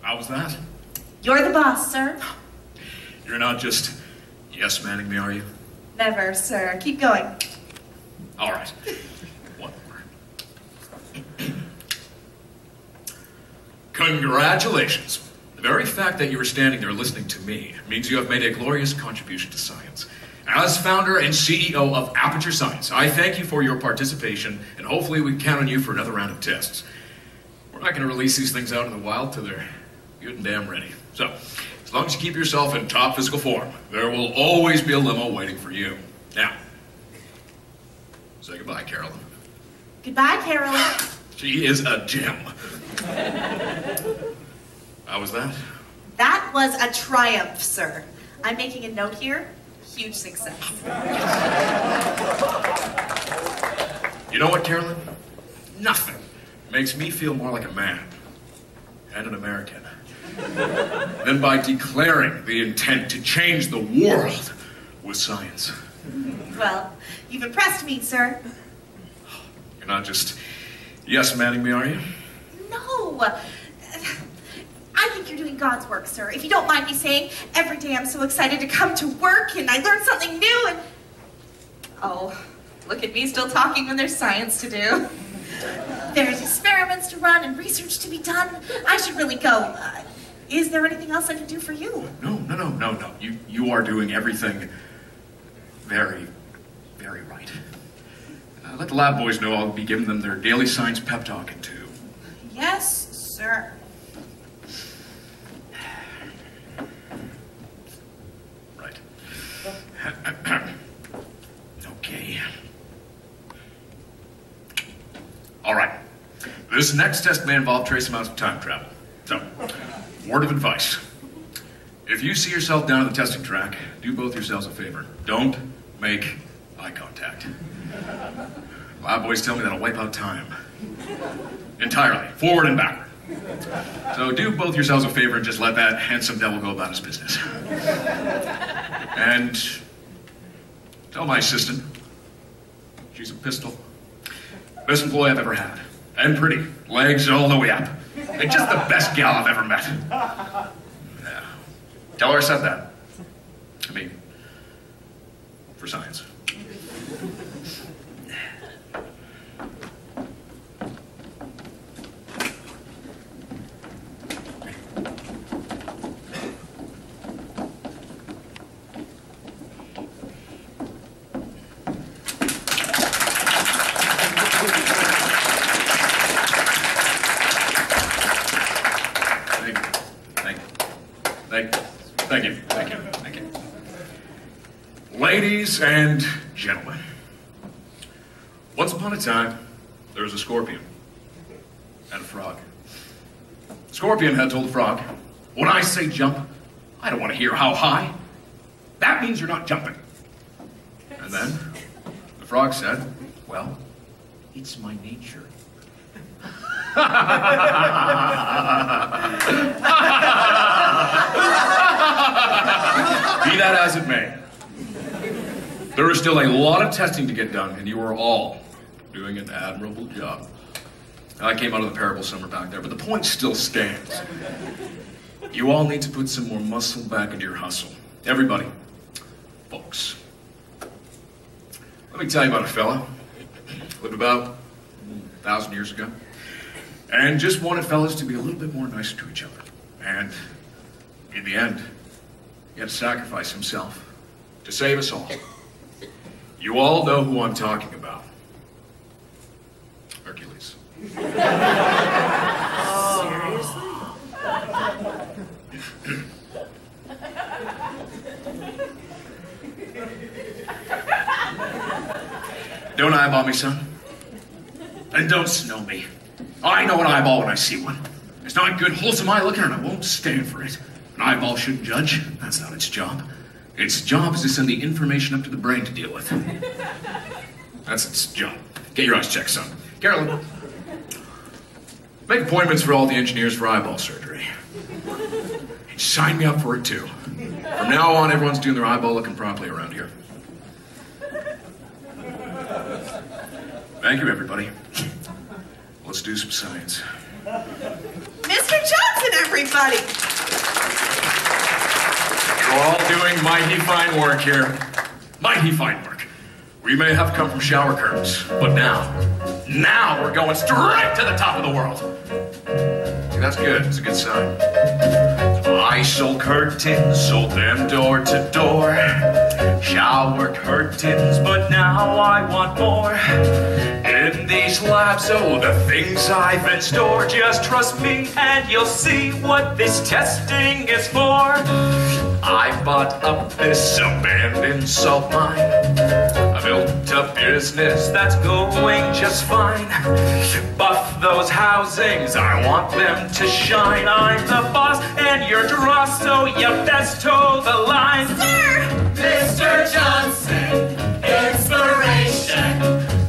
How was that? You're the boss, sir. You're not just yes-manning me, are you? Never, sir. Keep going. All right. One more. Congratulations. The very fact that you were standing there listening to me means you have made a glorious contribution to science. As founder and CEO of Aperture Science, I thank you for your participation, and hopefully we can count on you for another round of tests. We're not going to release these things out in the wild till they're good and damn ready. So, as long as you keep yourself in top physical form, there will always be a limo waiting for you. Now, say goodbye, Carolyn. Goodbye, Carolyn. She is a gem. How was that? That was a triumph, sir. I'm making a note here. Huge success. You know what, Carolyn? Nothing makes me feel more like a man and an American than by declaring the intent to change the world with science. Well, you've impressed me, sir. You're not just yes-manning me, are you? No. I think you're doing God's work, sir. If you don't mind me saying, every day I'm so excited to come to work and I learn something new and... Oh, look at me still talking when there's science to do. There's experiments to run and research to be done. I should really go. Is there anything else I can do for you? No. You are doing everything very, very right. Let the lab boys know I'll be giving them their daily science pep talk in 2. Yes, sir. Right. Okay. All right. This next test may involve trace amounts of time travel. So, word of advice. If you see yourself down at the testing track, do both yourselves a favor. Don't make eye contact. Lab boys tell me that'll wipe out time. Entirely, forward and backward. So do both yourselves a favor and just let that handsome devil go about his business. And tell my assistant, she's a pistol. Best employee I've ever had. And pretty. Legs all the way up. And just the best gal I've ever met. Yeah. Tell her I said that. I mean, for science. Thank you. Ladies and gentlemen, once upon a time, there was a scorpion and a frog. Scorpion had told the frog, when I say jump, I don't want to hear how high. That means you're not jumping. And then the frog said, well, it's my nature. Be that as it may, there is still a lot of testing to get done, and you are all doing an admirable job. I came out of the parable somewhere back there, but the point still stands. You all need to put some more muscle back into your hustle. Everybody, folks. Let me tell you about a fella. Lived about 1,000 years ago. And just wanted fellas to be a little bit more nicer to each other. And in the end, he had to sacrifice himself to save us all. You all know who I'm talking about. Hercules. Seriously? Don't eyeball me, son. And don't snow me. I know an eyeball when I see one. It's not good, wholesome eye looking, and I won't stand for it. An eyeball shouldn't judge. That's not its job. Its job is to send the information up to the brain to deal with. That's its job. Get your eyes checked, son. Carolyn, make appointments for all the engineers for eyeball surgery. And sign me up for it, too. From now on, everyone's doing their eyeball looking properly around here. Thank you, everybody. Let's do some science. Mr. Johnson, everybody! everybody. You're all doing mighty fine work here. Mighty fine work. We may have come from shower curtains, but now we're going straight to the top of the world. See, that's good. It's a good sign. I sold curtains, sold them door to door. Shower curtains, but now I want more. In these labs, oh, the things I've in store. Just trust me and you'll see what this testing is for. I bought up this abandoned salt mine. I built a business that's going just fine. Buff those housings, I want them to shine. I'm the boss and you're dross, so you best toe the line. Sir! Mr. Johnson, inspiration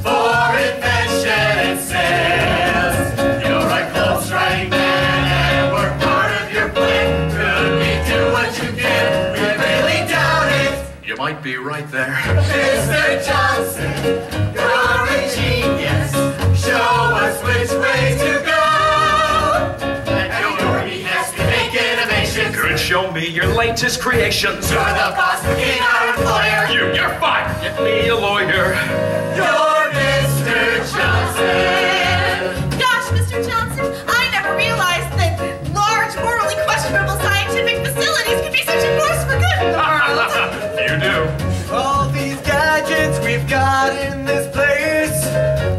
for invention and sales. You're a close right man and we're part of your plan. Could we do what you can? We really doubt it. You might be right there. Mr. Johnson, you're a genius. Show us which way to go. And your behest to make innovations. Could show me your latest creations. You're the boss, looking our employer. You're fired. Get me a lawyer. You're Mr. Johnson. Gosh, Mr. Johnson, I never realized that large, morally questionable scientific facilities could be such a force for good in the world. You do. All these gadgets we've got in this place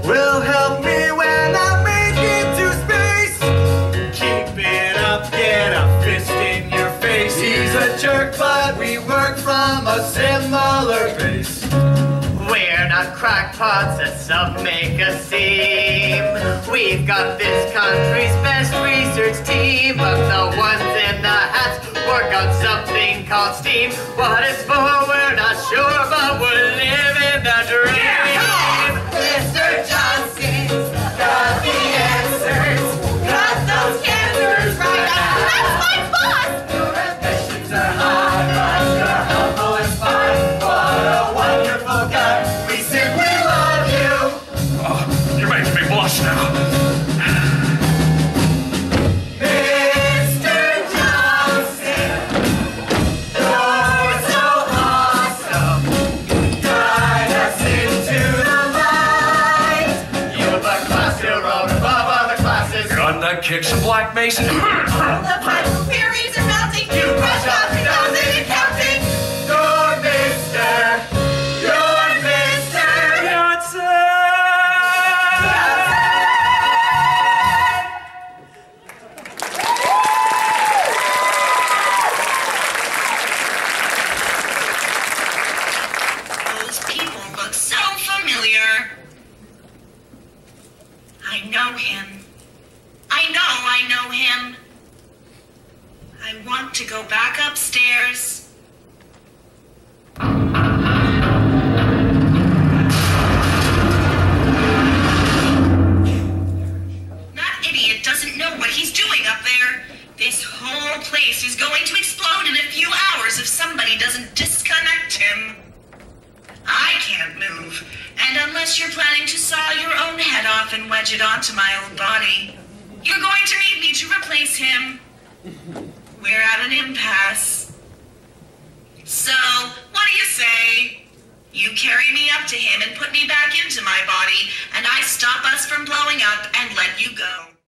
will help me when I make it to space. Keep it up, get a fist in your face. He's a jerk, but we work from a similar base. We're not crackpots, as some make us seem. We've got this country's best research team, but the ones in the hats work on something called STEAM. What it's for, we're not sure, but we're living the dream. Mr. Johnson's got the answers. Got those cancers right now. That's my boss! Your ambitions are high, but you're humble and fine. What a wonderful guy. We simply love you. Oh, you're making me blush now. Mr. Johnson, you're so awesome. Guide us into the light. You're the class hero above other classes. Gonna kick some Black Mason. The Bible theories are mounting. You brush off 2,000 and counting. You're Mr. Those people look so familiar. I know him. I know him. I want to go back upstairs. That idiot doesn't know what he's doing up there. This whole place is going to explode in a few hours if somebody doesn't disconnect him. I can't move, and unless you're planning to saw your own head off and wedge it onto my old body, you're going to need me to replace him. We're at an impasse. So, what do you say? You carry me up to him and put me back into my body, and I stop us from blowing up and let you go.